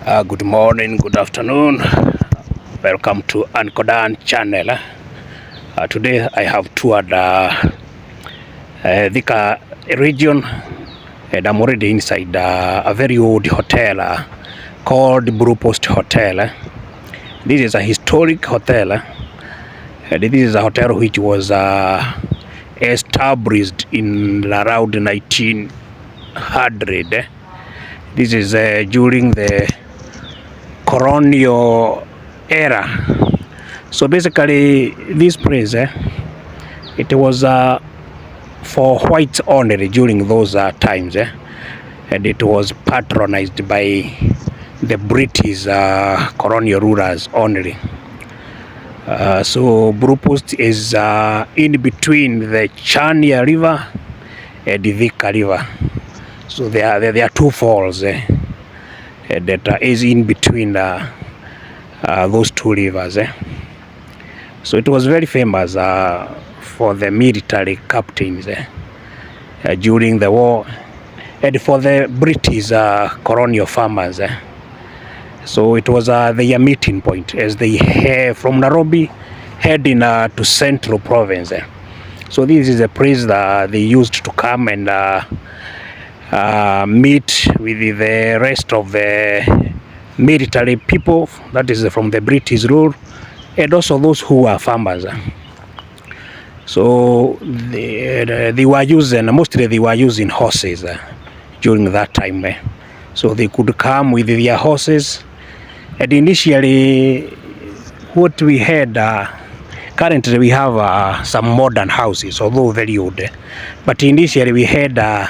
Good morning, good afternoon. Welcome to Ankodan channel. Today I have toured Thika region, and I'm already inside a very old hotel called Blue Post Hotel. This is a historic hotel, and this is a hotel which was established in around 1900. This is during the colonial era. So basically this place it was for whites only during those times, and it was patronized by the British colonial rulers only. So Blue Post is in between the Chania River and the Thika River. So there are two falls that is in between those two rivers. So it was very famous for the military captains during the war, and for the British colonial farmers. So it was their meeting point as they head from Nairobi heading to Central Province. So this is a place that they used to come and meet with the rest of the military people, that is from the British rule, and also those who are farmers. So they were using horses during that time. So they could come with their horses, and initially what we had, currently we have some modern houses, although very old, but initially we had a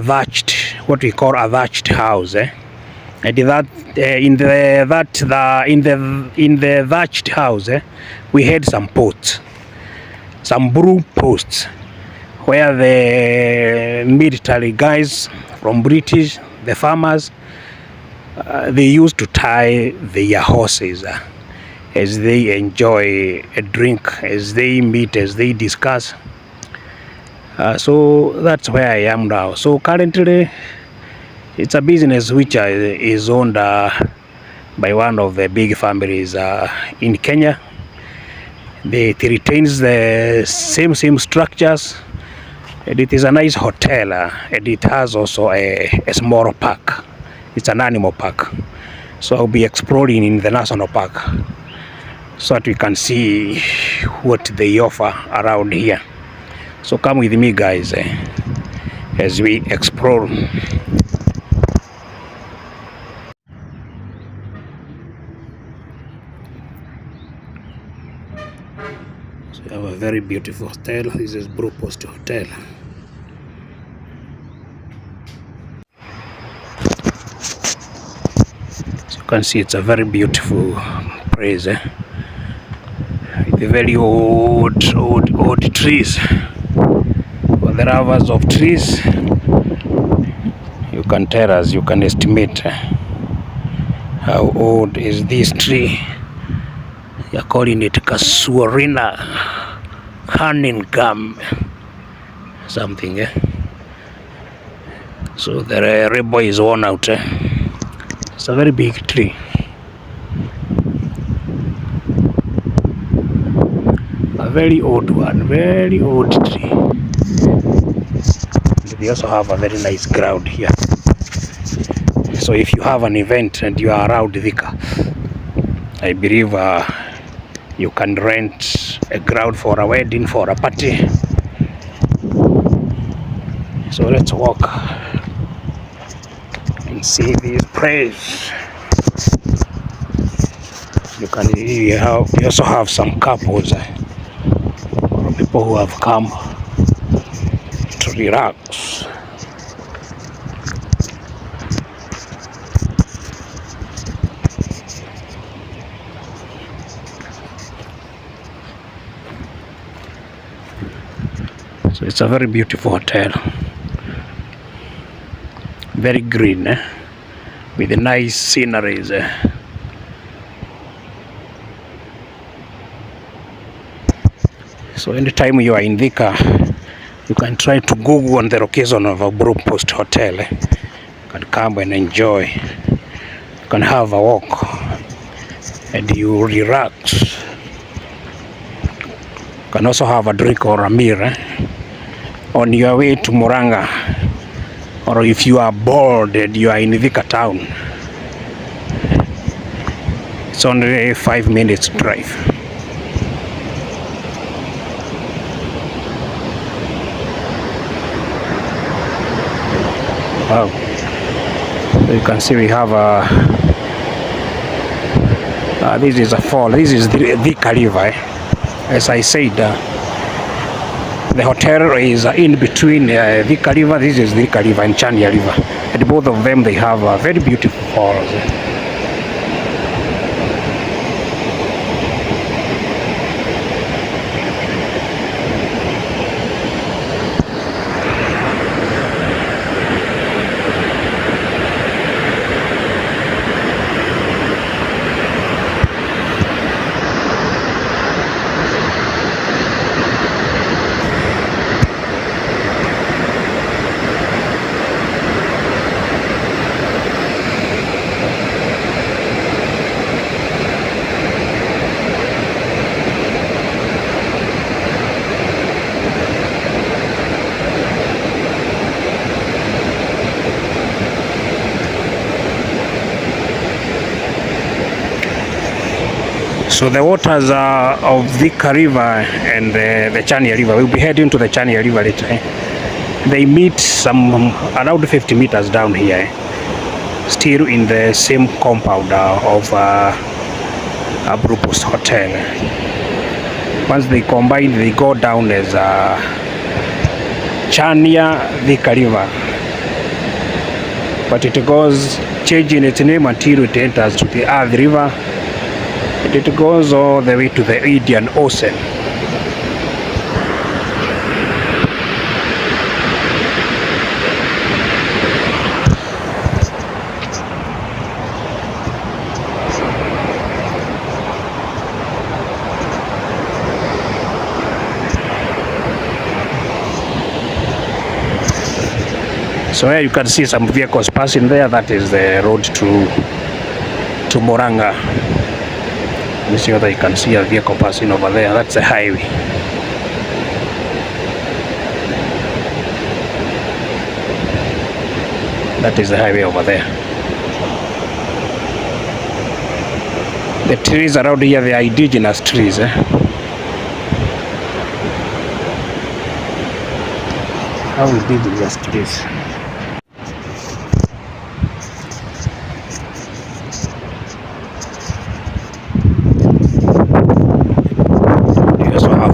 thatched, what we call a thatched house, and that in the thatched house we had some posts, some blue posts, where the military guys from British, the farmers, they used to tie their horses as they enjoy a drink, as they meet, as they discuss. So that's where I am now. So currently it's a business which is owned by one of the big families in Kenya. It retains the same structures, and it is a nice hotel, and it has also a small park. It's an animal park. So I'll be exploring in the national park so that we can see what they offer around here. So come with me, guys, as we explore. So we have a very beautiful hotel. This is Blue Post Hotel. So you can see it's a very beautiful place. With the very old trees. For the lovers of trees, you can tell us, you can estimate how old is this tree. You're calling it Casuarina Cunningham something. So the rebo is worn out. It's a very big tree. A very old one, very old tree. They also have a very nice ground here. So if you have an event and you are around Thika, I believe you can rent a ground for a wedding, for a party. So let's walk and see this place. You also have some couples, or people who have come to relax. So it's a very beautiful hotel, very green, with the nice sceneries. So anytime you are in Thika, you can try to Google on the location of a Blue Post Hotel. You can come and enjoy You can have a walk and you relax. You can also have a drink or a meal on your way to Murang'a, or if you are bored and you are in Thika town. It's only 5 minutes drive. Wow. So you can see we have this is a fall. This is the Thika River. As I said, the hotel is in between Thika River. This is Thika River and Chania River, and both of them, they have very beautiful falls. So the waters of Thika River and the Chania River, we'll be heading to the Chania River later. They meet some around 50 meters down here, still in the same compound of Blue Post Hotel. Once they combine, they go down as Chania Thika River, but it goes changing its name until it enters to the Earth River. It goes all the way to the Indian Ocean. So here you can see some vehicles passing there. That is the road to Murang'a. Let me see whether you can see a vehicle passing over there. That's the highway. That is the highway over there. The trees around here, they are indigenous trees. How indigenous trees?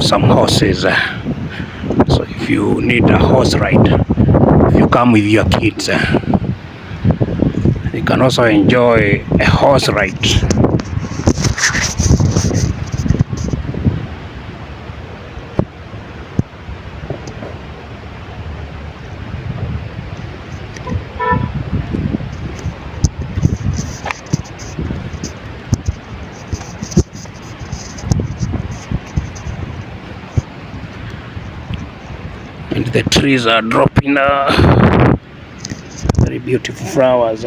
Some horses, so if you need a horse ride, if you come with your kids, you can also enjoy a horse ride. And the trees are dropping very beautiful flowers.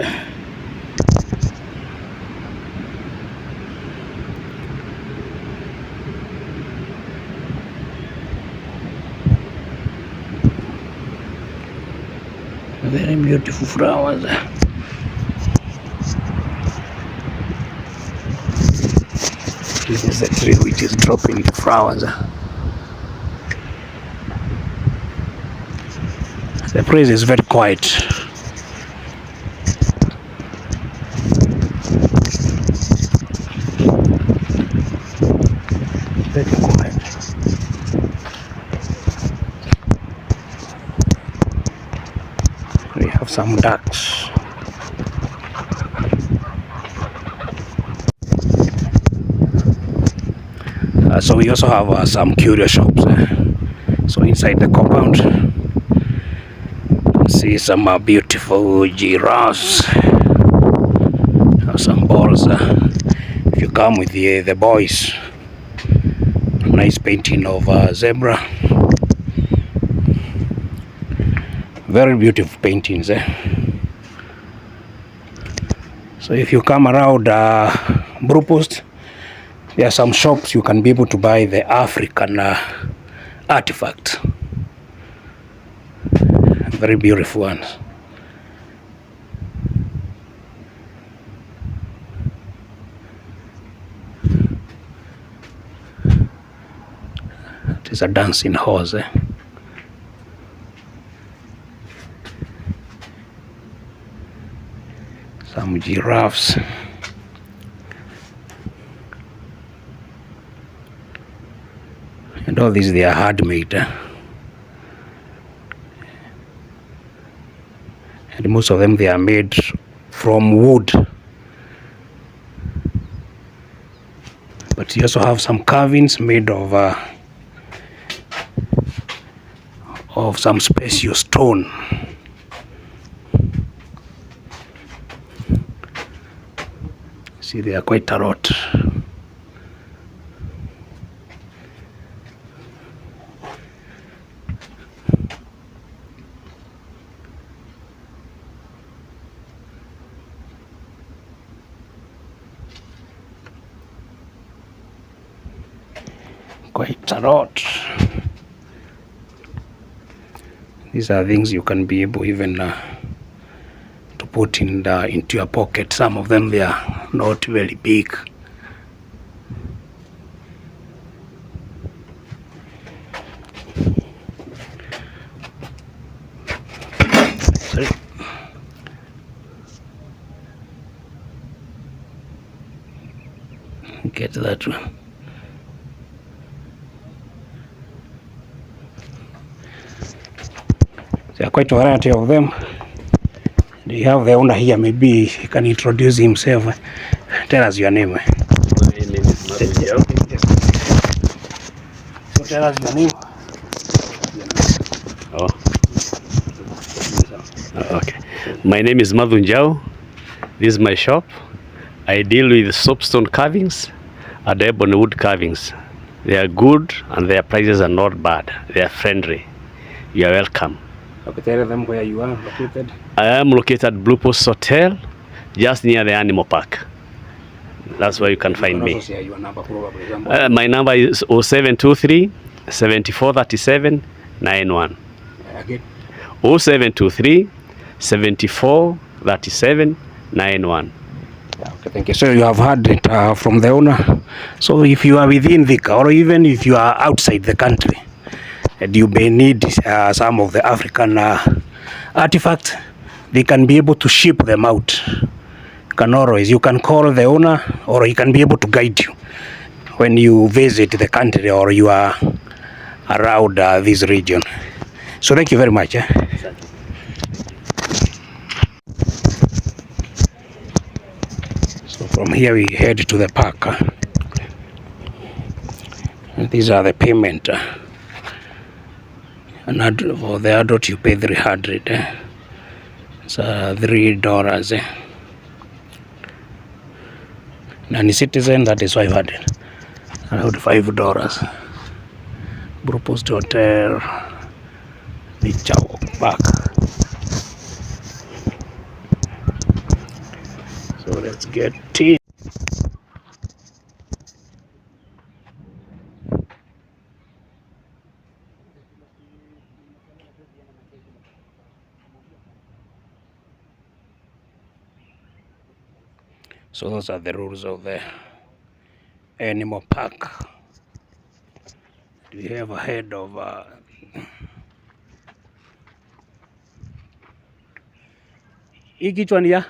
Very beautiful flowers. This is the tree which is dropping the flowers. The place is very quiet. Very quiet. We have some ducks. So we also have some curio shops. So inside the compound, see some beautiful giraffes, some balls. If you come with the boys, nice painting of zebra, very beautiful paintings. So if you come around Blue Post, there are some shops you can be able to buy the African artifacts. Very beautiful ones. It is a dancing horse. Some giraffes. And all these, they are handmade. And most of them, they are made from wood. But you also have some carvings made of some special stone. See, they are quite a lot. Quite a lot. These are things you can be able even to put into your pocket. Some of them, they are not very big. Sorry. Get that one. There are quite a variety of them. You have the owner here, maybe he can introduce himself. Tell us your name. My name is Madhu. So tell us your name. Okay. My name is Madhu. This is my shop. I deal with soapstone carvings and ebony wood carvings. They are good and their prices are not bad. They are friendly. You are welcome. Okay, tell them where you are located. I am located at Blue Post Hotel, just near the animal park. That's where you can find me. Also share your number, probably. My number is 0723 74 37 91. Again. 0723 74 37 91. Okay, thank you. So you have heard it from the owner. So if you are within Thika, or even if you are outside the country, and you may need some of the African artifacts, they can be able to ship them out. You can call the owner, or he can be able to guide you when you visit the country or you are around this region. So thank you very much. So from here we head to the park. And these are the payment. For the adult you pay 300. It's $3. Non-citizen, that is 500. Around $5. Blue Post Hotel, Thika Park. So let's get in. So those are the rules of the animal park. We have a head of which one here?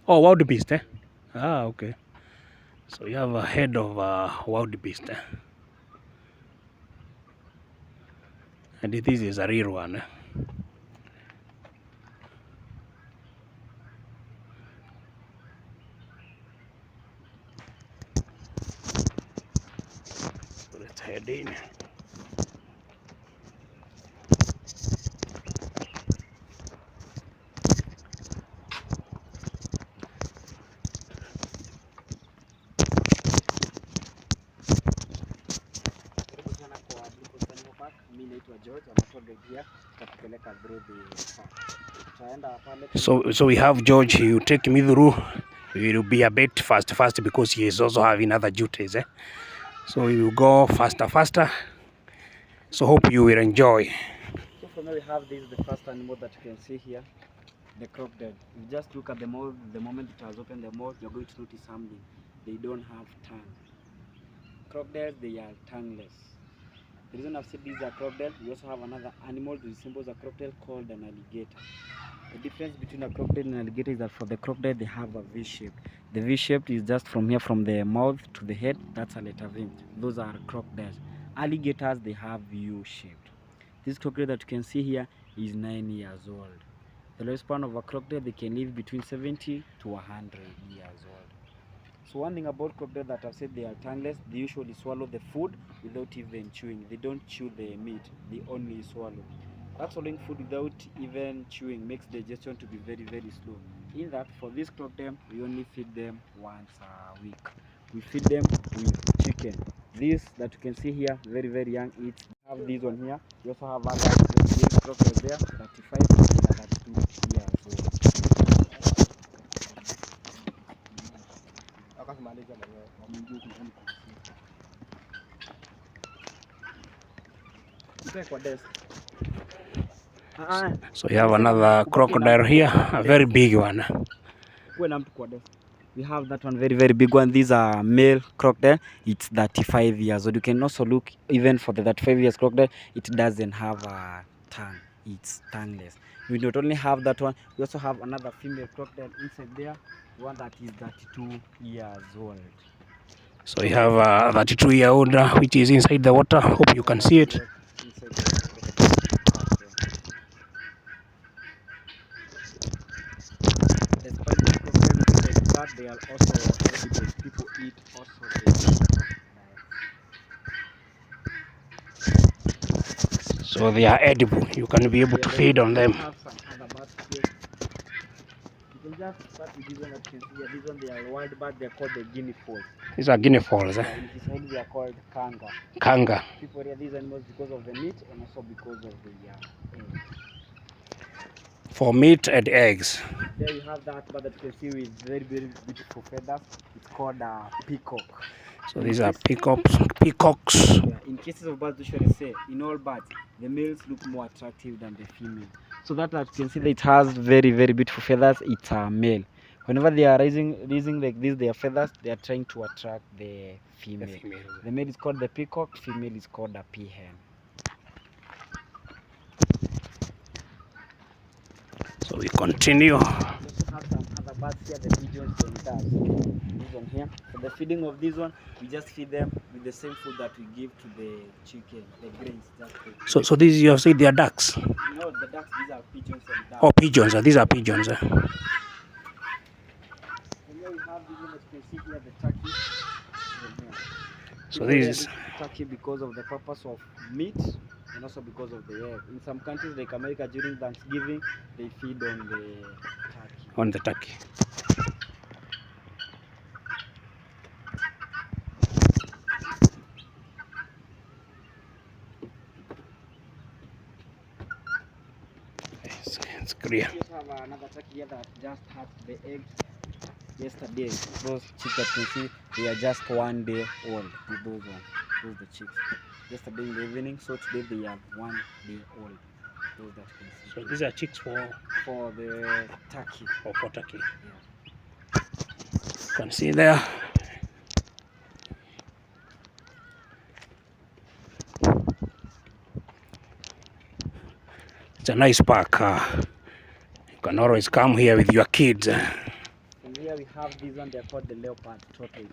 Oh, wild beast, eh? Ah, okay. So you have a head of wild beast, eh? And this is a real one, eh? So let's head in. anaitwa George, anatoa guide here, tutakupeleka through the park. Tutaenda pale. So we have George, he will take me through. We will be a bit fast because he is also having other duties. So we will go faster. So hope you will enjoy. So for now we have this, the first animal that you can see here, the crocodile. You just look at the mouth. The moment it has opened the mouth, you're going to notice something. They don't have tongue. Crocodiles, they are tongueless. The reason I've said these are crocodiles, we also have another animal that resembles a crocodile called an alligator. The difference between a crocodile and an alligator is that for the crocodile they have a V-shape. The V-shape is just from here, from the mouth to the head. That's a letter V. Those are crocodiles. Alligators, they have U-shaped. This crocodile that you can see here is 9 years old. The lifespan of a crocodile, they can live between 70 to 100 years old. So one thing about crocodile that I've said, they are tongueless. They usually swallow the food without even chewing. They don't chew the meat, they only swallow. That swallowing food without even chewing makes digestion to be very slow. In that, for this crocodile, we only feed them once a week. We feed them with chicken. This that you can see here, very young, it's have this one here. We also have other crocodiles there, 35 and 32 years old. So you have another crocodile here, a very big one. We have that one, very big one. These are male crocodile. It's 35 years old. You can also look, even for the 35 years crocodile, it doesn't have a tongue. It's tongueless. We not only have that one, we also have another female crocodile inside there, one that is 32 years old. So you have a 32-year-old which is inside the water. Hope you can see it. They are also edible. People eat also the So they are edible. You can be able to feed on them. have some other birds here. You can just start with this one that you can see here. This one, they are wild birds. They are called the guinea fowls. These are guinea fowls. In Kiswahili, they are called kanga. Kanga. People rear these animals because of the meat and also because of the eggs. For meat and eggs. There you have that bird that you can see with very beautiful feathers. It's called a peacock. So these are peacocks. Yeah, in cases of birds, usually say in all birds, the males look more attractive than the female. So that you can see that it has very beautiful feathers. It's a male. Whenever they are raising like this, their feathers, they are trying to attract the female. The male is called the peacock. Female is called a peahen. So we continue. We also have some other birds here, the pigeons and doves. This one here. For the feeding of this one, we just feed them with the same food that we give to the chicken, the grains. So these, you have said they are ducks? No, the ducks, these are pigeons and doves. Oh, pigeons. These are pigeons. And here we have this one that you can see here, the turkey. So this is turkey because of the purpose of meat and also because of the egg. In some countries like America, during Thanksgiving, they feed on the turkey. On the turkey. It's clear. We have another turkey here that just hatched the eggs yesterday. Those chicks that you can see, they are just 1 day old. Those are the chicks. Yesterday in the evening, so today they are 1 day old. Those that you can see. So these are chicks for the turkey. Or for turkey. Yeah. You can see there. It's a nice park. You can always come here with your kids. And here we have this one, they're called the leopard tortoise.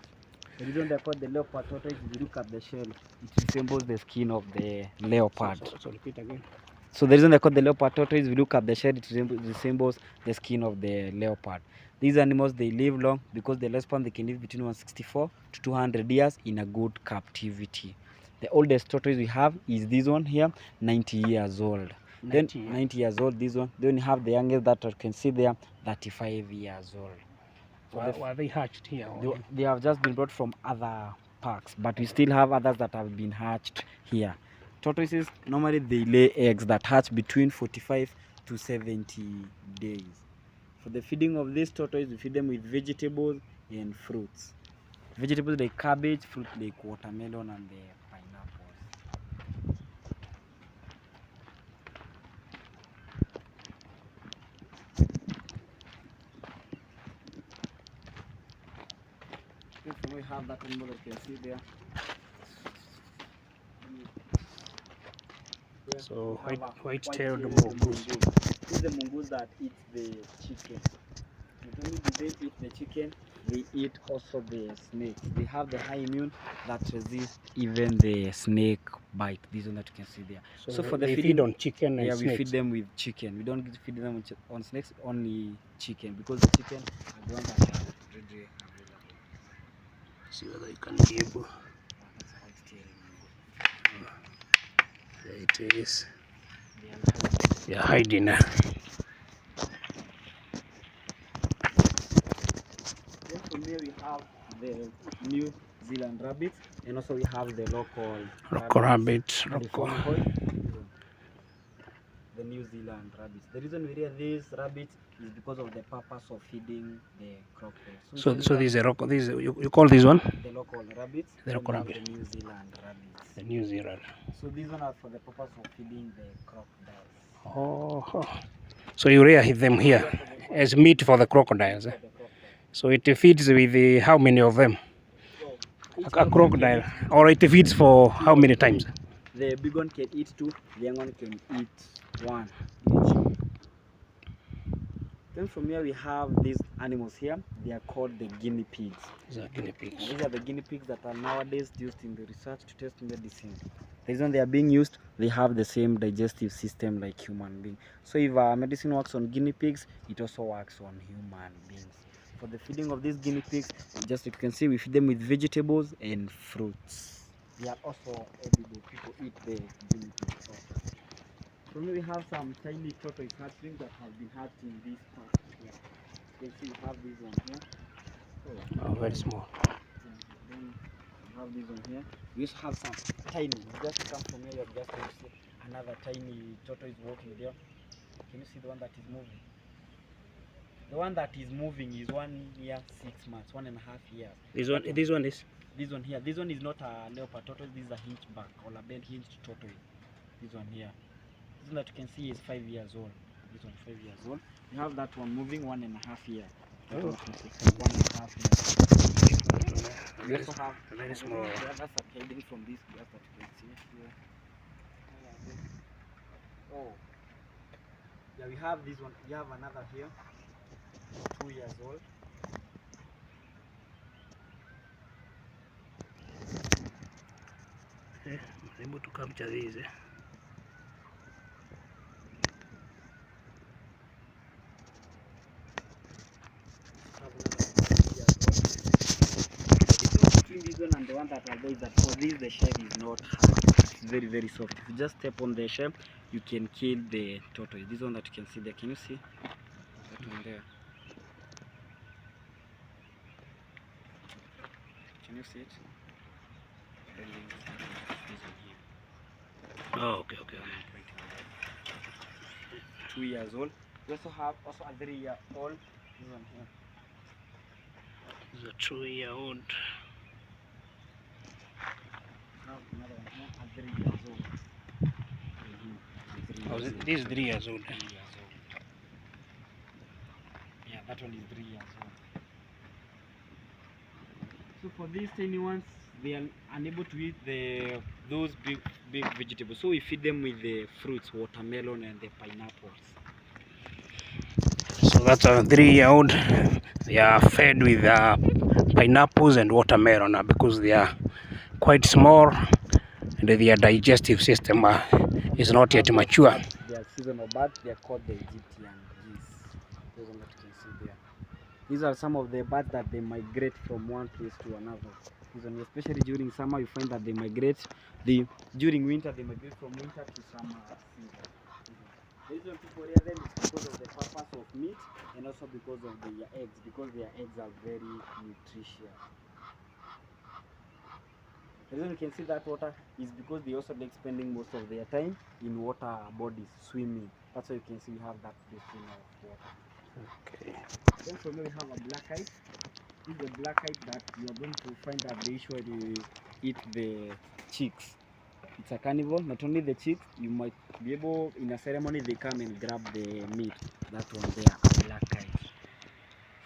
The reason they're called the leopard tortoise, if you look at the shell, it resembles the skin of the leopard. So repeat again. So the reason they're called the leopard tortoise, if you look at the shell, it resembles the skin of the leopard. These animals, they live long because the lifespan, they can live between 164 to 200 years in a good captivity. The oldest tortoise we have is this one here, 90 years old. 90 years old, this one. Then you have the youngest that you can see there, 35 years old. So were they hatched here? They have just been brought from other parks, but we still have others that have been hatched here. Tortoises normally they lay eggs that hatch between 45 to 70 days. For the feeding of these tortoises, we feed them with vegetables and fruits. Vegetables like cabbage, fruit like watermelon and the pineapples. So we have that animal that you can see there. So white-tailed white-tailed mongoose. This is the mongoose that eats the chicken. Not only do they eat the chicken, they eat also the snakes. They have the high immune that resist even the snake bite. This one that you can see there. So for the they feeding, feed on chicken and yeah, snakes. we feed them with chicken. We don't feed them on snakes, only chicken, because the chicken are the ones that are readily available. See whether you can be able. That's a white-tailed mongoose. There it is. They are hiding. Then from here we have the New Zealand rabbits, and also we have the local Rabbits. The New Zealand rabbits. The reason we rear these rabbits is because of the purpose of feeding the crocodiles. So these are these you call this one? The local rabbits. The local rabbit. The New Zealand rabbits. The New Zealand. So these one are for the purpose of feeding the crocodiles. Oh. So you rear them here as meat for the crocodiles. Eh? So it feeds with how many of them? A crocodile, or it feeds for how many times? The big one can eat 2, the young one can eat 1 each. Then from here we have these animals here. They are called the guinea pigs. These are guinea pigs. These are the guinea pigs that are nowadays used in the research to test medicine. The reason they are being used, they have the same digestive system like human beings. So if medicine works on guinea pigs, it also works on human beings. For the feeding of these guinea pigs, just like you can see, we feed them with vegetables and fruits. They are also edible. People eat the guinea pigs also. So we have some tiny tortoise hatchlings that have been hatched in this part here. You can see we have this one here. Oh, very small. Then we have this one here. We also have some tiny. Just come from here, you're just going to see another tiny tortoise walking there. Can you see the one that is moving? The one that is moving is 1 year, 6 months, 1.5 years. This one is? This one here. This one is not a leopard tortoise. This is a hinchback or a bent hinged tortoise. This one here. This one that you can see is 5 years old. This one 5 years old. We have that one moving 1.5 years. That one 1.5 years. We also have very small. That's a hiding from this grass that you can see here. Oh. Yeah, we have this one. We have another here. 2 years old. I'm able to capture these. Between this one and the one that are there is that for this the shell is not hard. It's very, very soft. If you just step on the shell, you can kill the tortoise. This one that you can see there. Can you see? That one there. Can you see it? Oh, okay. 2 years old. We also have a 3-year-old. This one here. This is a 2-year-old. Now another one here, a 3 years old. Oh, this is 3 years old. 3 years old. Yeah, that one is 3 years old. So for these tiny ones, they are unable to eat those big vegetables. So we feed them with the fruits, watermelon and the pineapples. So that's a 3-year-old. They are fed with pineapples and watermelon because they are quite small and their digestive system is not yet mature. They are seasonal birds. They are called the Egyptian geese. Those one that you can see there. These are some of the birds that they migrate from one place to another. Especially during summer, you find that they migrate. During winter, they migrate from winter to summer season. The reason people rear them is because of the purpose of meat and also because of their eggs, because their eggs are very nutritious. The reason you can see that water is because they also like spending most of their time in water bodies, swimming. That's why you can see we have that basin of water. Okay. Then from here we have a black kite. This is a black kite that you are going to find that they usually eat the chicks. It's a carnivore, not only the chicks, you might be able, in a ceremony, they come and grab the meat. That one there, a black kite.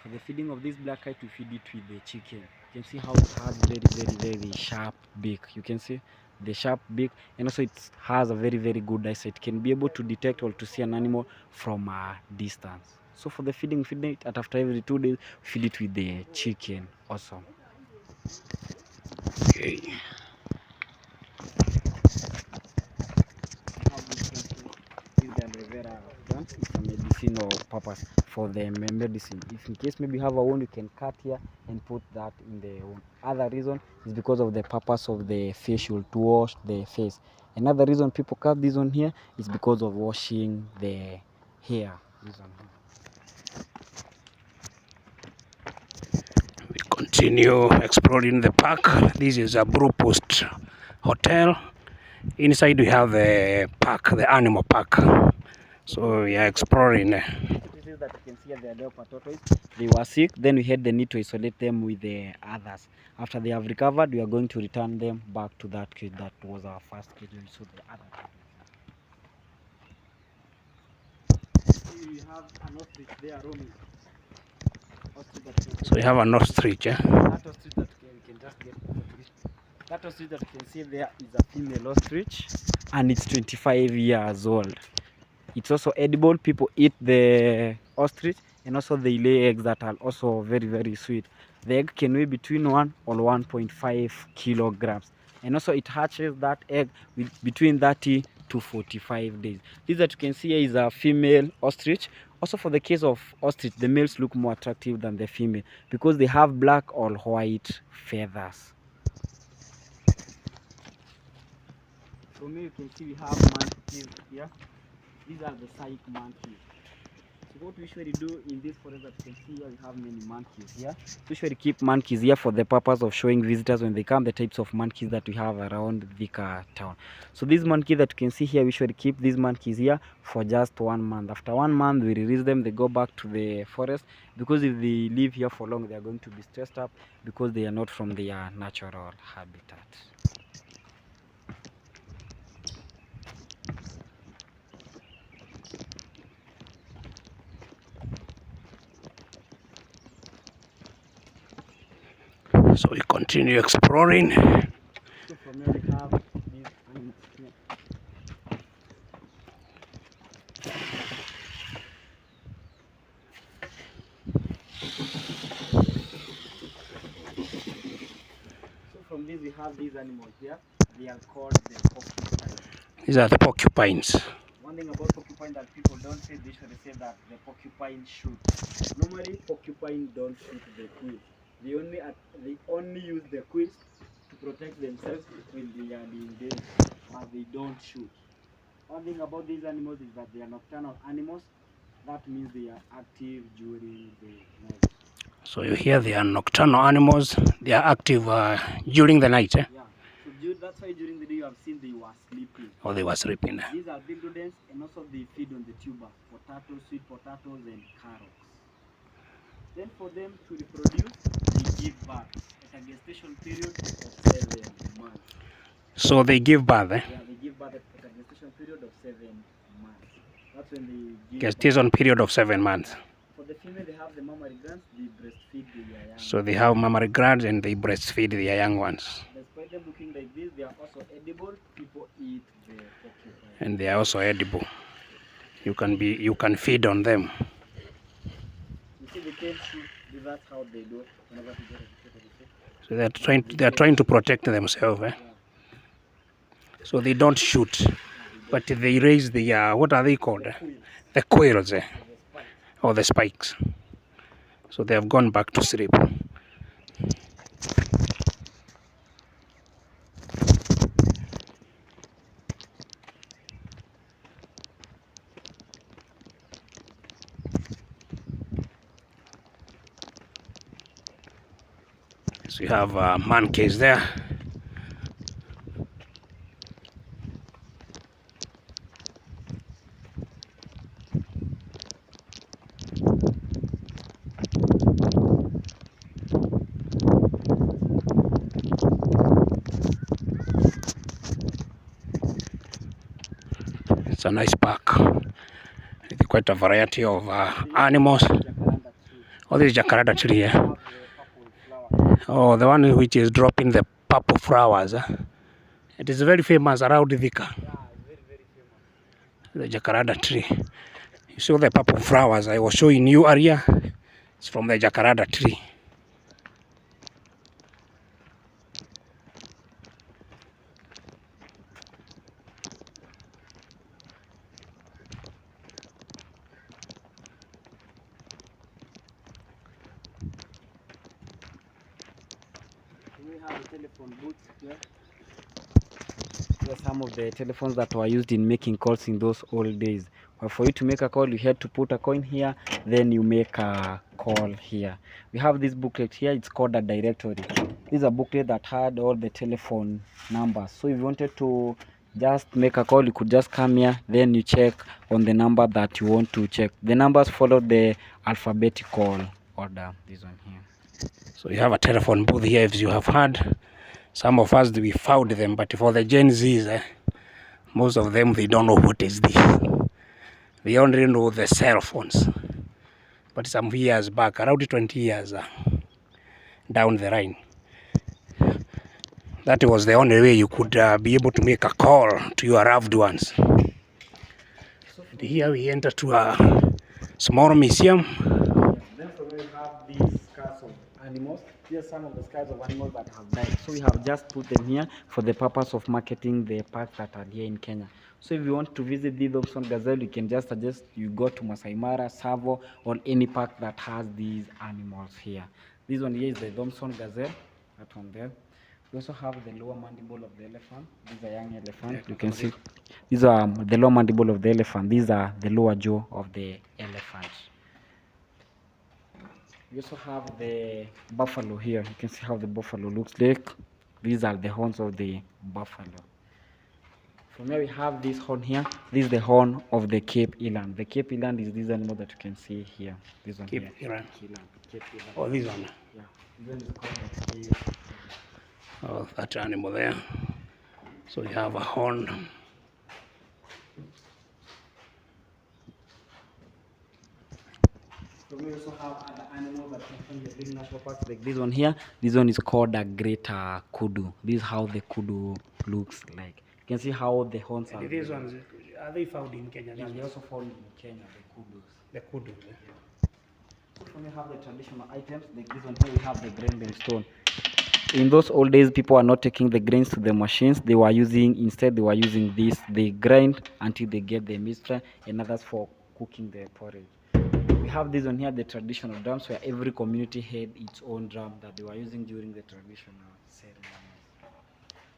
For the feeding of this black kite, we feed it with the chicken. You can see how it has very sharp beak. You can see the sharp beak, and also it has a very good eyesight. It can be able to detect or to see an animal from a distance. So for the feeding, we feed it at after every 2 days, we feed it with the chicken also. Okay. This is the aloe vera plant. It's a medicinal purpose for the medicine. If in case maybe you have a wound, you can cut here and put that in the wound. Other reason is because of the purpose of the facial, to wash the face. Another reason people cut this one here is because of washing the hair. This one here. We continue exploring the park. This is a Blue Post Hotel. Inside we have the park, the animal park. So we are exploring. Tortoises that you can see here, they are leopard tortoise. They were sick, then we had the need to isolate them with the others. After they have recovered, we are going to return them back to that cage that was our first cage. We saw the other tortoise. Here we have an ostrich there roaming. So we have an ostrich. That ostrich that we can just get. That ostrich that you can see there is a female ostrich, and it's 25 years old. It's also edible. People eat the ostrich, and also they lay eggs that are also very sweet. The egg can weigh between 1 or 1.5 kilograms, and also it hatches that egg with between 30 to 45 days. This that you can see here is a female ostrich. Also for the case of ostrich, the males look more attractive than the female because they have black or white feathers. For me, you can see we have monkeys here. These are the Saik monkeys. So what we usually do in this forest that you can see here, we have many monkeys here. We usually keep monkeys here for the purpose of showing visitors when they come the types of monkeys that we have around Thika town. So these monkeys that you can see here, we usually keep these monkeys here for just 1 month. After 1 month, we release them, they go back to the forest, because if they live here for long, they are going to be stressed up because they are not from their natural habitat. So we continue exploring. So from here we have these animals here. So from this we have these animals here. They are called the porcupines. These are the porcupines. One thing about porcupine that people don't say, they should say that the porcupine shoot. Normally porcupine don't shoot the quills. They only use the quills to protect themselves when they are in danger, but they don't shoot. One thing about these animals is that they are nocturnal animals. That means they are active during the night. So you hear they are nocturnal animals. They are active during the night. Yeah. So that's why during the day you have seen they were sleeping. Or they were sleeping. These are big rodents, and also they feed on the tuber, potatoes, sweet potatoes, and carrots. Then for them to reproduce, they give birth at a gestation period of 7 months. So they give birth. Yeah, they give birth at a gestation period of 7 months. That's when they give Gestation period of 7 months. For the female, they have the mammary glands, they breastfeed their young. So they have mammary glands and they breastfeed their young ones. Despite them looking like this, they are also edible. People eat the porcupine. And they are also edible. You can feed on them. You see, they can't shoot. That's how they do it. Whenever they get a So they are trying to protect themselves. yeah. So they don't shoot, but they raise the what are they called? The quills, or the spikes. So they have gone back to sleep. So you have monkeys there. nice park with quite a variety of animals. Oh, this is jacaranda tree. Yeah. Oh, the one which is dropping the purple flowers. It is very famous around Thika. The jacaranda tree. You saw the purple flowers I was showing you earlier. It's from the jacaranda tree. We have a telephone booth here. These are some of the telephones that were used in making calls in those old days. But for you to make a call, you had to put a coin here, then you make a call here. We have this booklet here, it's called a directory. This is a booklet that had all the telephone numbers. So if you wanted to just make a call, you could just come here, then you check on the number that you want to check. The numbers follow the alphabetical order, this one here. So you have a telephone booth here, as you have heard. Some of us, we found them, but for the Gen Zs, most of them, they don't know what is this. They only know the cell phones. But some years back, around 20 years down the line, that was the only way you could be able to make a call to your loved ones. And here we enter to a small museum. Then we have these skulls of animals. These are some of the skulls of animals that have died. So we have just put them here for the purpose of marketing the parks that are here in Kenya. So if you want to visit the Thompson Gazelle, you can just suggest you go to Masai Mara, Savo, or any park that has these animals here. This one here is the Thompson Gazelle, that one there. We also have the lower mandible of the elephant. These are young elephants. You can see these are the lower mandible of the elephant. These are the lower jaw of the elephant. We also have the buffalo here. You can see how the buffalo looks like. These are the horns of the buffalo. From here we have this horn here. This is the horn of the Cape Eland. The Cape Eland is this animal that you can see here. This one Cape here. Eland. Cape Eland. Oh, this one. Yeah. This one is called the Cape. Oh, that animal there. So we have a horn. So we also have other animals that come from the big national parks, like this one here. This one is called a great kudu. This is how the kudu looks like. You can see how the horns are. These ones, are they found in Kenya? Yeah, they also found in Kenya, the kudus. The kudu. So when we have the traditional items, like this one here, we have the grinding stone. In those old days, people are not taking the grains to the machines. They were using this. They grind until they get the mixture, and others for cooking the porridge. We have this one here, the traditional drums, where every community had its own drum that they were using during the traditional ceremonies.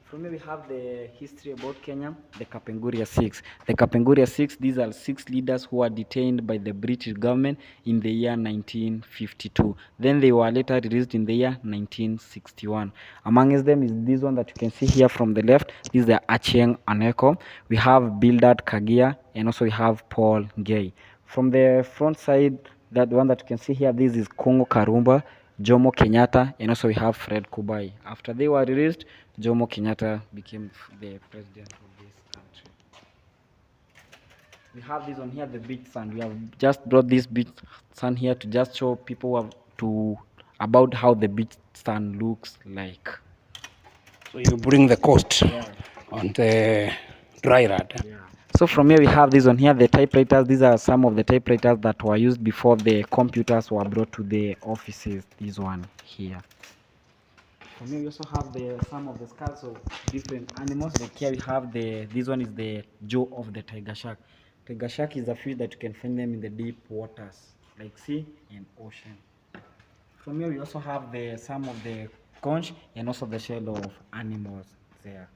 From here we have the history about Kenya, the Kapenguria Six. The Kapenguria Six, these are 6 leaders who were detained by the British government in the year 1952. Then they were later released in the year 1961. Amongst them is this one that you can see here from the left. This is the Achieng Aneko. We have Bildad Kagia, and also we have Paul Gay. From the front side, that one that you can see here, this is Kongo Karumba, Jomo Kenyatta, and also we have Fred Kubai. After they were released, Jomo Kenyatta became the president of this country. We have this one here, the beach sand. We have just brought this beach sand here to just show people about how the beach sand looks like. So you bring the coast on the dry rod. Yeah. So from here we have this one here, the typewriters. These are some of the typewriters that were used before the computers were brought to the offices. This one here. From here we also have some of the skulls of different animals. Like here we have this one is the jaw of the tiger shark. Tiger shark is a fish that you can find them in the deep waters, like sea and ocean. From here we also have some of the conch and also the shell of animals there.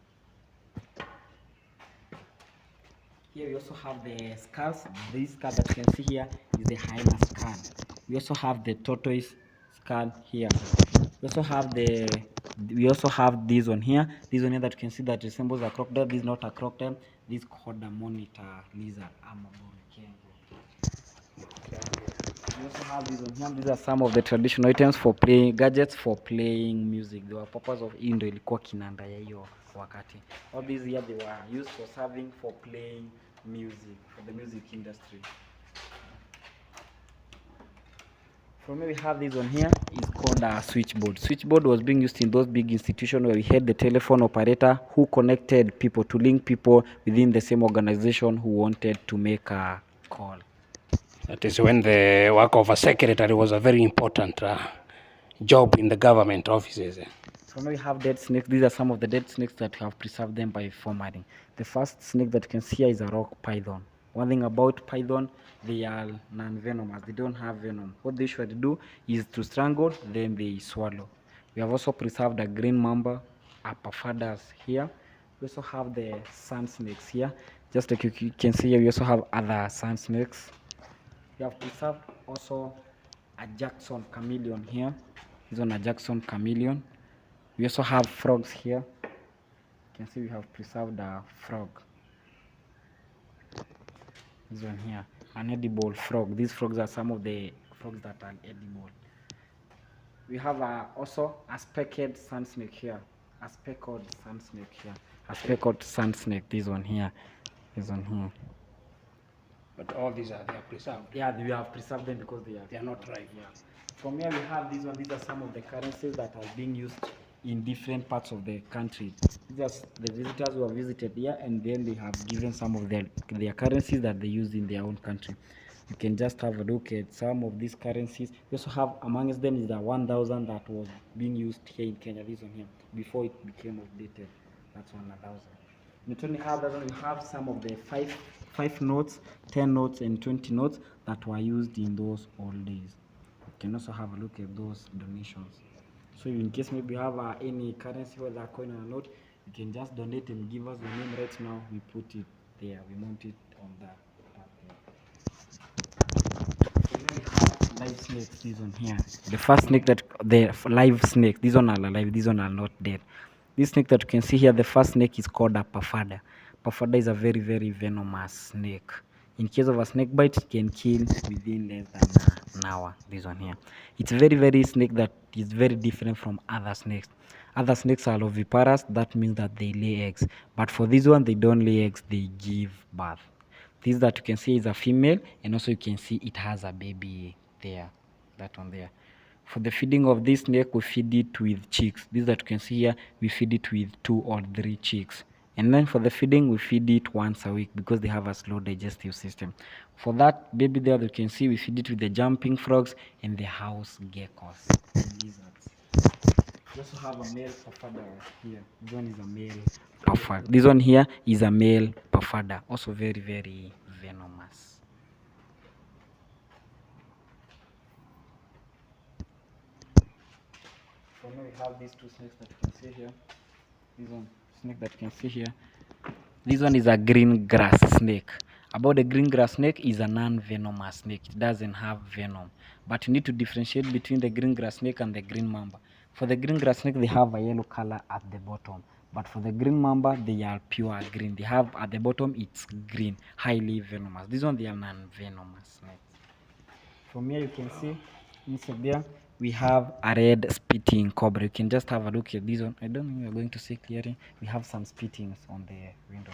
Here we also have the skulls. This skull that you can see here is the hyena skull. We also have the tortoise skull here. We also have this one here. This one here that you can see that resembles a crocodile. This is not a crocodile. This is called a monitor lizard. We also have this one here. These are some of the traditional items for playing gadgets for playing music. The purpose of ilikuwa kinanda ya hiyo wakati. All these here they were used for serving, for playing music, for the music industry. From here we have this one here, is called a switchboard. Switchboard was being used in those big institutions where we had the telephone operator who connected people to link people within the same organization who wanted to make a call. That is when the work of a secretary was a very important job in the government offices. So now we have dead snakes. These are some of the dead snakes that we have preserved them by formatting. The first snake that you can see here is a rock python. One thing about python, they are non-venomous. They don't have venom. What they usually do is to strangle, then they swallow. We have also preserved a green mamba, apafadas here. We also have the sand snakes here. Just like you can see here, we also have other sand snakes. We have preserved also a Jackson chameleon here. This one a Jackson chameleon. We also have frogs here. You can see we have preserved a frog. This one here, an edible frog. These frogs are some of the frogs that are edible. We have also a speckled sand snake here. A speckled sand snake here. A speckled sand snake. This one here. This one here. But all these they are preserved. Yeah, we have preserved them because they are not ripe. Yeah. From here we have this one. These are some of the currencies that are being used in different parts of the country. These are the visitors who have visited here, and then they have given some of their currencies that they use in their own country. You can just have a look at some of these currencies. We also have amongst them is the 1,000 that was being used here in Kenya. This one here, before it became outdated. That's 1,000. Not only have that, we have some of the five notes, 10 notes, and 20 notes that were used in those old days. You can also have a look at those donations. So in case maybe you have any currency, whether coin or note, you can just donate and give us the name right now. We put it there. We mount it on that part there. So then we have live snakes. This one here. The first snake that the live snake. These one are alive. These one are not dead. This snake that you can see here, the first snake is called a pafada. Pafada is a very, very venomous snake. In case of a snake bite, it can kill within less than an hour. This one here. It's a very, very snake that is very different from other snakes. Other snakes are oviparous. That means that they lay eggs. But for this one, they don't lay eggs. They give birth. This that you can see is a female, and also you can see it has a baby there. That one there. For the feeding of this snake, we feed it with chicks. This that you can see here, we feed it with 2 or 3 chicks. And then for the feeding, we feed it once a week because they have a slow digestive system. For that baby there, you can see we feed it with the jumping frogs and the house geckos, the lizards. We also have a male pafada here. This one is a male pafada. This one here is a male pafada, also very, very venomous. So now we have these 2 snakes that you can see here. This one snake that you can see here. This one is a green grass snake. About the green grass snake is a non-venomous snake. It doesn't have venom. But you need to differentiate between the green grass snake and the green mamba. For the green grass snake, they have a yellow color at the bottom. But for the green mamba, they are pure green. They have at the bottom, it's green, highly venomous. This one, they are non-venomous snakes. From here, you can see inside there, we have a red spitting cobra. You can just have a look at this one. I don't know if you're going to see clearly. We have some spittings on the window.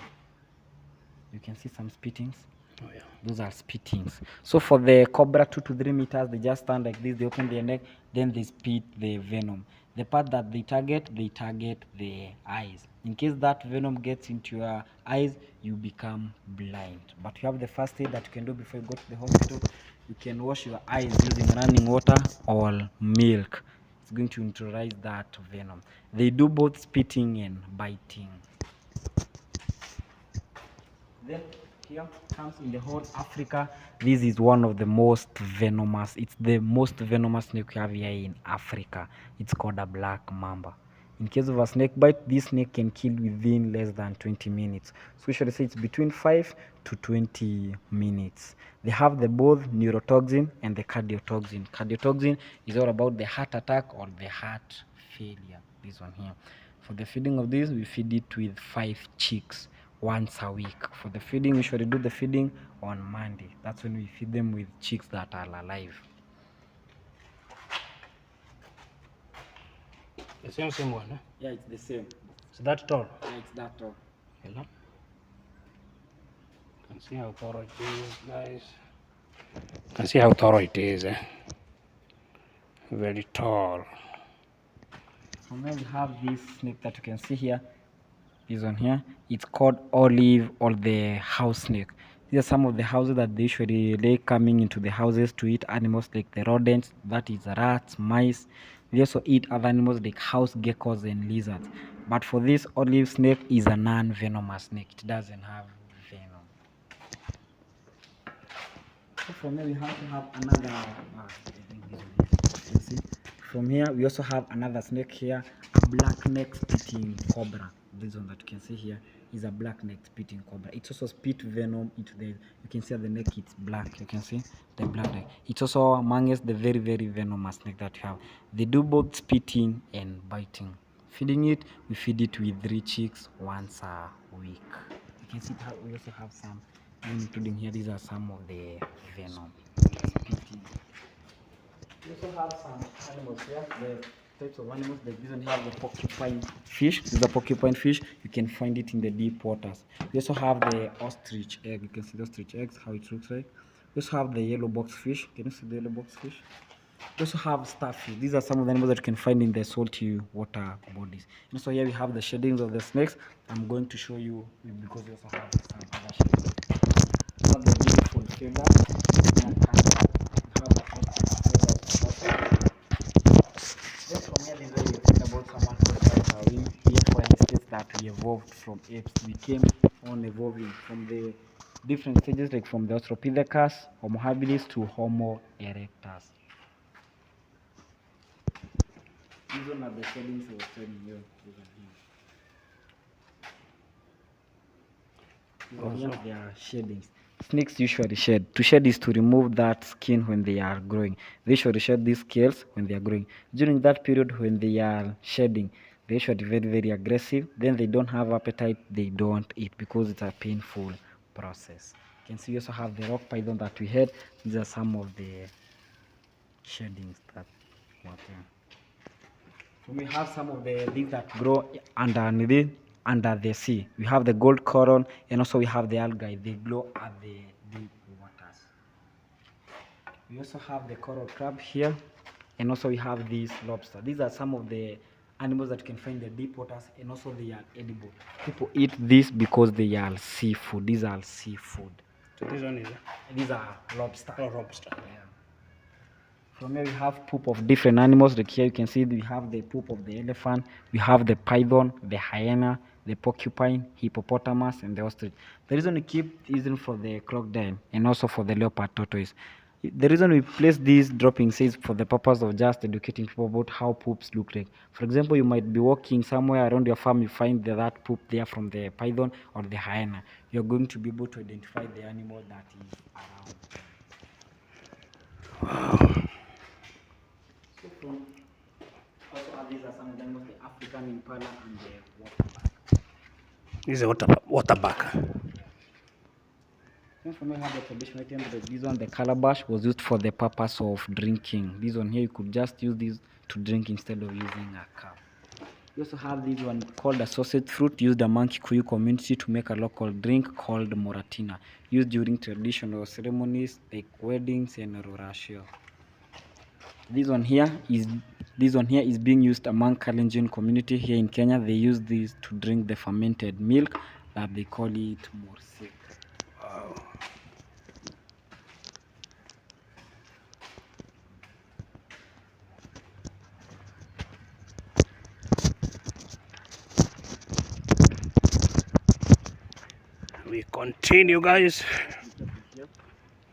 You can see some spittings. Oh, yeah. Those are spittings. So for the cobra, 2 to 3 meters, they just stand like this. They open their neck, then they spit the venom. The part that they target the eyes. In case that venom gets into your eyes, you become blind. But you have the first aid that you can do before you go to the hospital. You can wash your eyes using running water or milk. It's going to neutralize that venom. They do both spitting and biting. Then here comes in the whole Africa. This is one of the most venomous. It's the most venomous snake we have here in Africa. It's called a black mamba. In case of a snake bite, this snake can kill within less than 20 minutes. So we should say it's between 5 to 20 minutes. They have the both neurotoxin and the cardiotoxin. Cardiotoxin is all about the heart attack or the heart failure. This one here. For the feeding of this, we feed it with 5 chicks once a week. For the feeding, we usually do the feeding on Monday. That's when we feed them with chicks that are alive. The same one, huh? Yeah, it's the same. Is that tall? Yeah, it's that tall. Hello? can see how thorough it is, guys. You can see how thorough it is, eh? Very tall. From here we have this snake that you can see here. This one here, it's called olive or the house snake. These are some of the houses that they usually lay coming into the houses to eat animals like the rodents, that is rats, mice. They also eat other animals like house geckos and lizards. But for this olive snake is a non-venomous snake. It doesn't have venom. So from here we have to have another. You see, from here we also have another snake here, a black neck spitting cobra. This one that you can see here is a black neck spitting cobra. It also spit venom into the. You can see at the neck it's black. You can see the black neck. It's also amongst the very venomous snake that you have. They do both spitting and biting. Feeding it, we feed it with 3 chicks once a week. You can see we also have some, including here. These are some of the venom. We also have some animals here. The types of animals like this one here, the porcupine fish. This is a porcupine fish. You can find it in the deep waters. We also have the ostrich egg. You can see the ostrich eggs, how it looks like. We also have the yellow box fish. Can you see the yellow box fish? We also have starfish. These are some of the animals that you can find in the salty water bodies. And so here we have the shadings of the snakes. I'm going to show you because we also have some other shadings. We have the beautiful feathers. And just from here, this is where you think about someone called Darwin. Here for the states that we evolved from apes. We came on evolving from the different stages, like from the Australopithecus, Homo habilis to Homo erectus. These one are the shadings I was telling you. They are shadings. Snakes usually shed. To shed is to remove that skin when they are growing. They usually shed these scales when they are growing. During that period when they are shedding, they usually very aggressive. Then they don't have appetite. They don't eat because it's a painful process. You can see we also have the rock python that we had. These are some of the shadings that were there. So we have some of the things that grow under the sea. We have the gold coral, and also we have the algae. They grow at the deep waters. We also have the coral crab here, and also we have these lobster. These are some of the animals that you can find in the deep waters, and also they are edible. People eat this because they are seafood. These are seafood. So this one is These are lobster. oh, lobster. Yeah. From here we have poop of different animals. Like here you can see we have the poop of the elephant, we have the python, the hyena, the porcupine, hippopotamus, and the ostrich. The reason we keep using for the crocodile and also for the leopard tortoise. The reason we place these droppings is for the purpose of just educating people about how poops look like. For example, you might be walking somewhere around your farm, you find that poop there from the python or the hyena. You're going to be able to identify the animal that is around. Wow. Also, these are some of the animals, the African impala and the waterbuck. This is a waterbuck. From here, have the traditional items. This one, the calabash, was used for the purpose of drinking. This one here, you could just use this to drink instead of using a cup. We also have this one called a sausage fruit, used among Kikuyu community to make a local drink called moratina, used during traditional ceremonies like weddings and rorashio. This one here is being used among Kalenjin community here in Kenya. They use this to drink the fermented milk that they call it morsik. Wow. We continue, guys.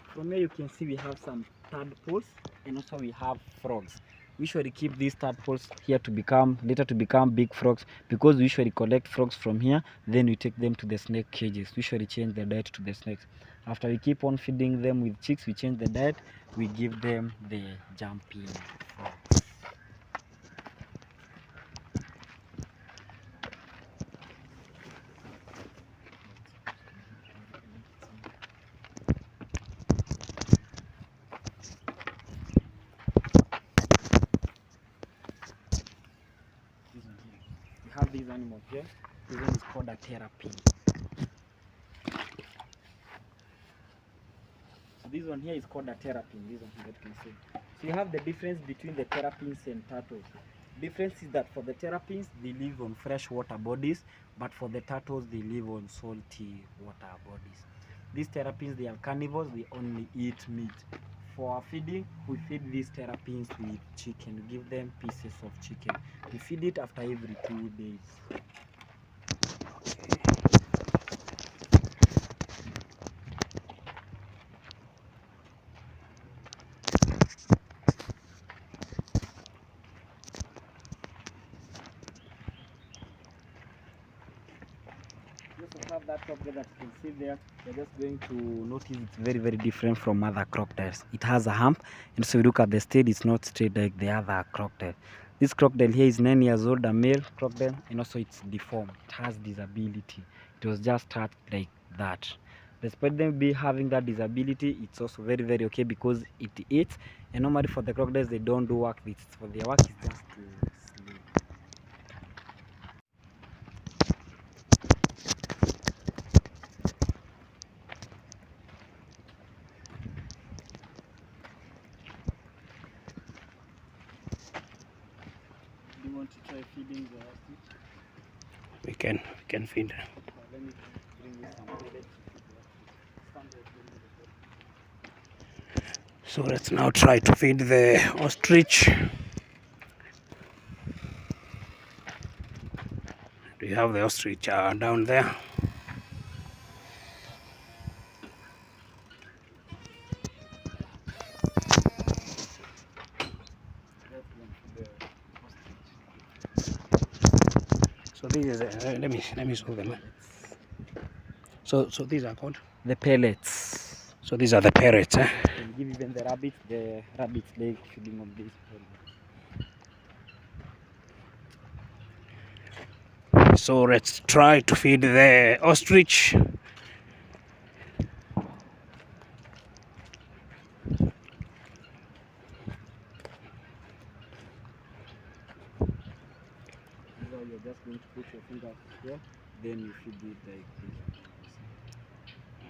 From here you can see we have some tadpoles and also we have frogs. We usually keep these tadpoles here to later become big frogs, because we usually collect frogs from here, then we take them to the snake cages. We usually change the diet to the snakes. After we keep on feeding them with chicks, we change the diet, we give them the jumping frogs. Have these animals here. This one is called a therapy. This one here is called a terrapin. This one here that you can see. So you have the difference between the terrapins and turtles. Difference is that for the terrapins they live on freshwater bodies, but for the turtles they live on salty water bodies. These terrapins, they are carnivores. They only eat meat. For feeding, we feed these terrapins with chicken. We give them pieces of chicken. We feed it after every 2 days. Have that crocodile that you can see there. You're just going to notice it's very different from other crocodiles. It has a hump, and so you look at the state, it's not straight like the other crocodile. This crocodile here is 9 years old, a male crocodile, and also it's deformed. It has disability. It was just touched like that. Despite them be having that disability, it's also very okay because it eats. And normally for the crocodiles, they don't do work. It's for their work is just to sleep. Do you want to try feeding the ostrich? We can feed. Let me bring you some pellets. So let's now try to feed the ostrich. Do you have the ostrich down there? So this is let me show them. So these are called the pellets. So these are the pellets, eh? And give even the rabbits like feeding on these pellets. So let's try to feed the ostrich. You're just going to put your finger here, then you feed it like this.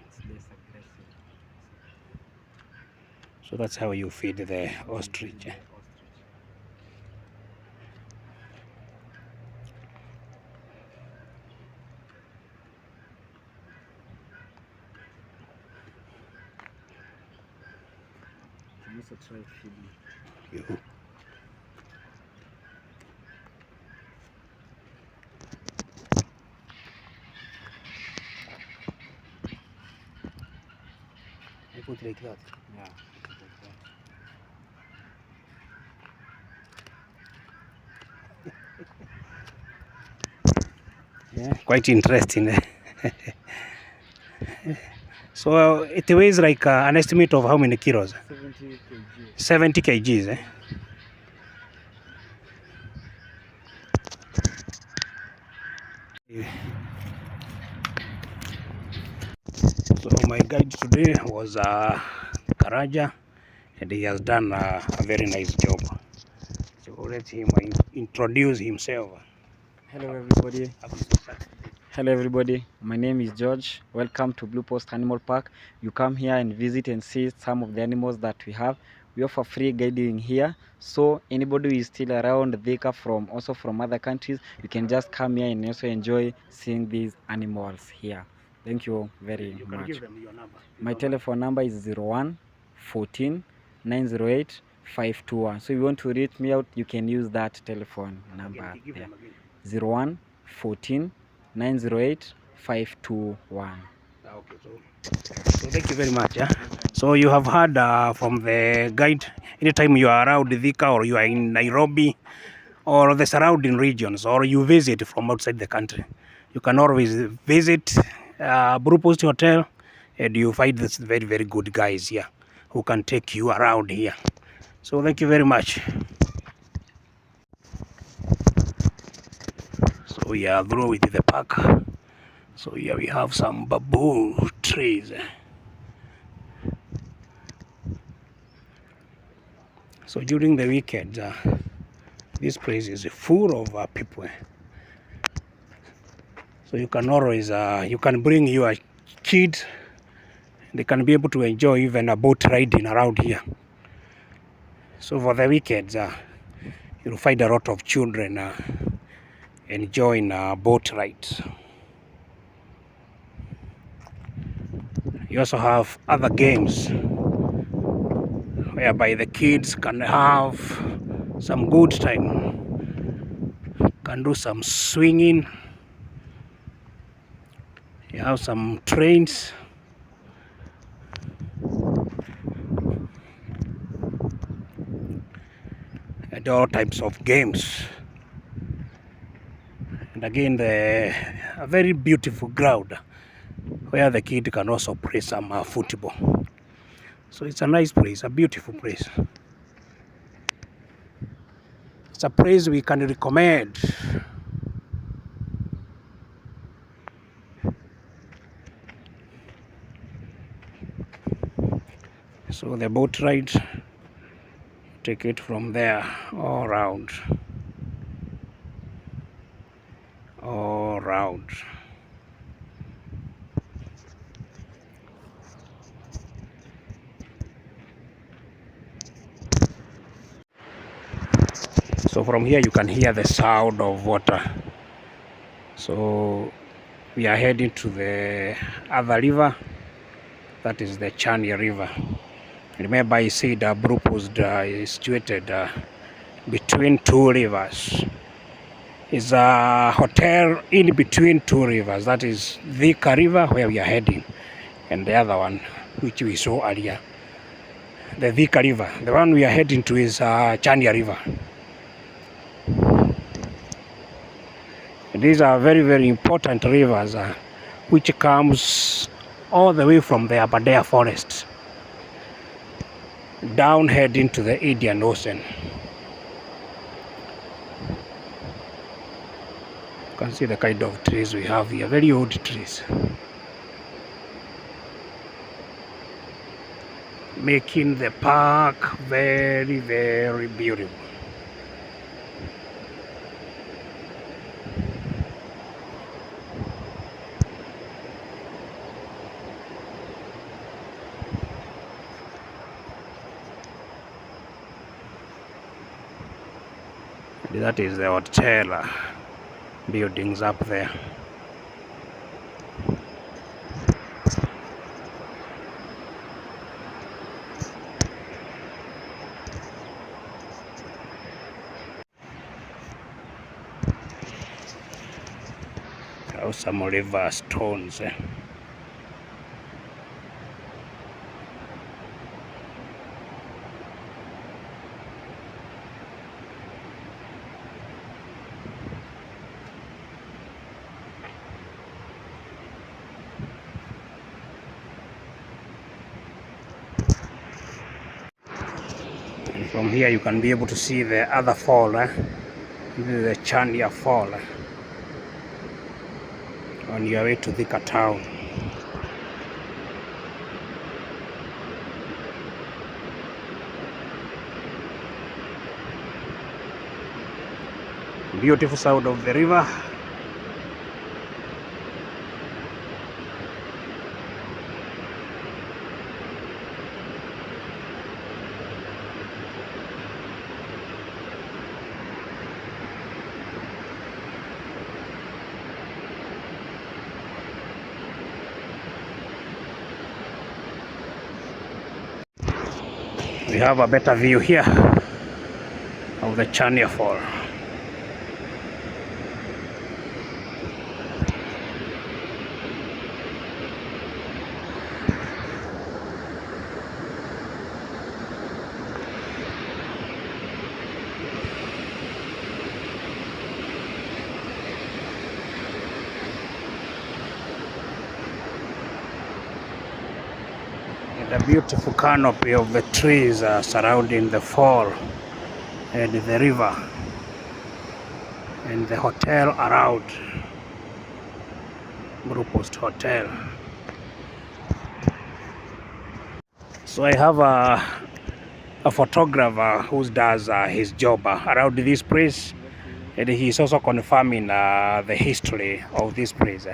It's less aggressive. So that's how you feed the ostrich. You also try feeding. You. I put like that. Yeah. Yeah, quite interesting. So it weighs like an estimate of how many kilos? 70 kg. 70 kgs. Eh? So my guide today was Karaja, and he has done a very nice job. So let him introduce himself. Hello everybody. Hello everybody, my name is George. Welcome to Blue Post Animal Park. You come here and visit and see some of the animals that we have. We offer free guiding here, so anybody who is still around Thika also from other countries, you can just come here and also enjoy seeing these animals here. Thank you very much. Give them your number. My telephone number is 01 14 908 521. So if you want to reach me out, you can use that telephone number there. 01 14 908 521. Okay, so thank you very much. So you have heard from the guide. Anytime you are around Thika, or you are in Nairobi or the surrounding regions, or you visit from outside the country, you can always visit Blue Post Hotel, and you find this very good guys here who can take you around here. So thank you very much. So we are through with the park. So here we have some bamboo trees. So during the weekend, this place is full of people. So you can always you can bring your kid They can be able to enjoy even a boat riding around here. So for the weekends, you'll find a lot of children enjoying boat rides. You also have other games whereby the kids can have some good time, can do some swinging. You have some trains, and all types of games. And again, a very beautiful ground where the kid can also play some football. So it's a nice place, a beautiful place. It's a place we can recommend. So the boat ride, take it from there all around. All around. So from here you can hear the sound of water. So we are heading to the other river, that is the Chania River. Remember I said Brupos is situated between two rivers. It's a hotel in between two rivers, that is Thika River where we are heading, and the other one which we saw earlier, the Thika River. The one we are heading to is Chania River. These are very, very important rivers which comes all the way from the Aberdare forest down heading to the Indian Ocean. You can see the kind of trees we have here, very old trees, making the park very, very beautiful. That is the hotel buildings up there. Some river stones. And from here you can be able to see the other fall, the Chania Fall, on your way to Thika town. Beautiful sound of the river. We have a better view here of the Chania Fall. The beautiful canopy of the trees surrounding the fall and the river and the hotel around, Brupos Hotel. So I have a photographer who does his job around this place, and he's also confirming the history of this place.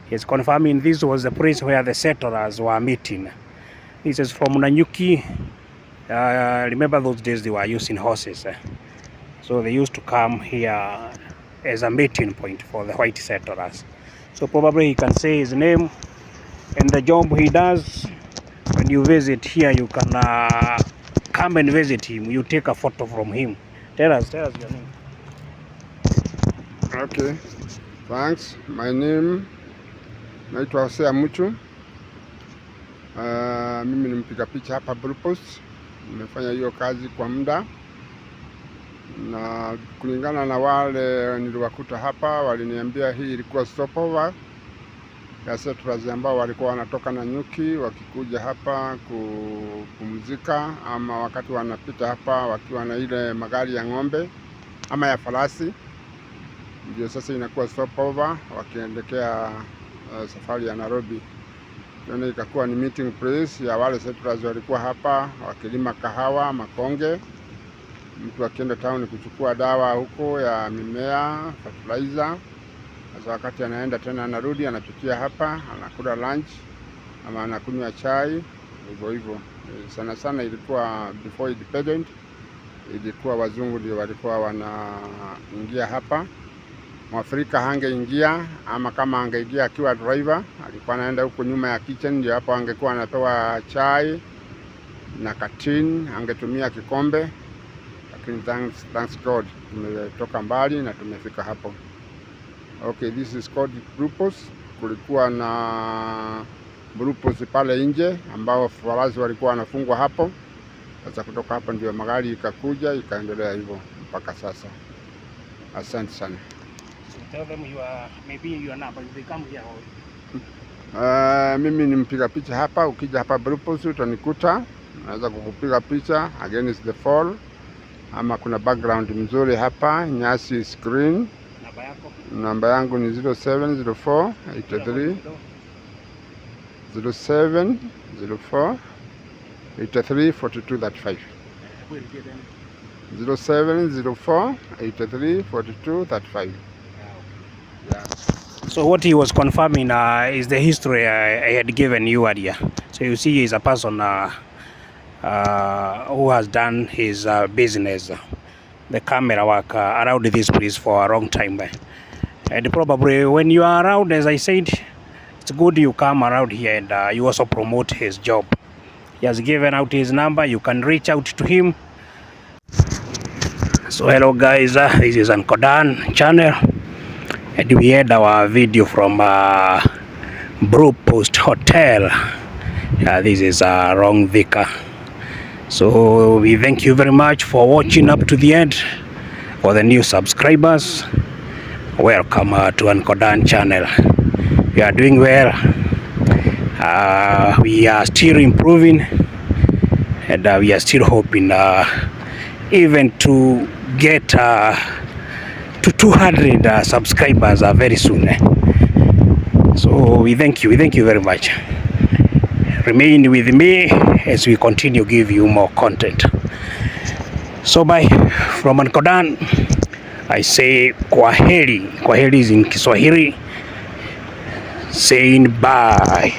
He's confirming this was the place where the settlers were meeting. This is from Nanyuki. Remember those days they were using horses. So they used to come here as a meeting point for the white settlers. So probably he can say his name and the job he does. When you visit here, you can come and visit him. You take a photo from him. Tell us your name. Okay, thanks. My name naitwa Hosea Muchu. Mimi ni mpiga picha hapa Blue Post. Nimefanya hiyo kazi kwa muda, na kulingana na wale niliwakuta hapa, waliniambia hii ilikuwa stopover ya settlers ambao walikuwa wanatoka Nanyuki wakikuja hapa kupumzika, ama wakati wanapita hapa wakiwa na ile magari ya ng'ombe ama ya farasi, ndio sasa inakuwa stopover wakielekea safari ya Nairobi. Ndio ikakuwa ni meeting place ya wale settlers walikuwa hapa wakilima kahawa, makonge. Mtu akienda town kuchukua dawa huko ya mimea, fertilizer. Sasa wakati anaenda tena anarudi, anapitia hapa, anakula lunch ama anakunywa chai, hivyo hivyo. Sana sana ilikuwa before independent, ilikuwa wazungu ndio walikuwa wanaingia hapa. Mwafrika hangeingia, ama kama angeingia akiwa driver, alikuwa anaenda huko nyuma ya kitchen, ndio hapo angekuwa anapewa chai na katin, angetumia kikombe. Lakini thanks God tumetoka mbali na tumefika hapo. Okay, this is called Blue Post. Kulikuwa na Blue Post pale nje ambao farasi walikuwa wanafungwa hapo. Sasa kutoka hapo ndio magari ikakuja ikaendelea hivyo mpaka sasa. Asante sana. Tell them maybe you are not, but they come here. Mimi ni mpiga picha hapa. Ukija hapa Blue Post utanikuta, naweza kukupiga picha against the fall, ama kuna background mzuri hapa, nyasi screen. Namba yako? Namba yangu ni 0704 83 0704 83 42 35. 0704 83 42 35. Yeah. So what he was confirming is the history I had given you earlier. So you see, he's a person who has done his business, the camera work around this place for a long time. And probably when you are around, as I said, it's good you come around here and you also promote his job. He has given out his number. You can reach out to him. So hello guys, this is Ankodan channel, and we had our video from Blue Post Hotel. This is wrong Thika. So we thank you very much for watching up to the end. For the new subscribers, welcome to Ankodan channel. We are doing well. We are still improving, and we are still hoping even to get to 200 subscribers very soon. So we thank you very much. Remain with me as we continue give you more content. So bye from Ankodan. I say kwaheri. Kwaheri is in Kiswahili, saying bye.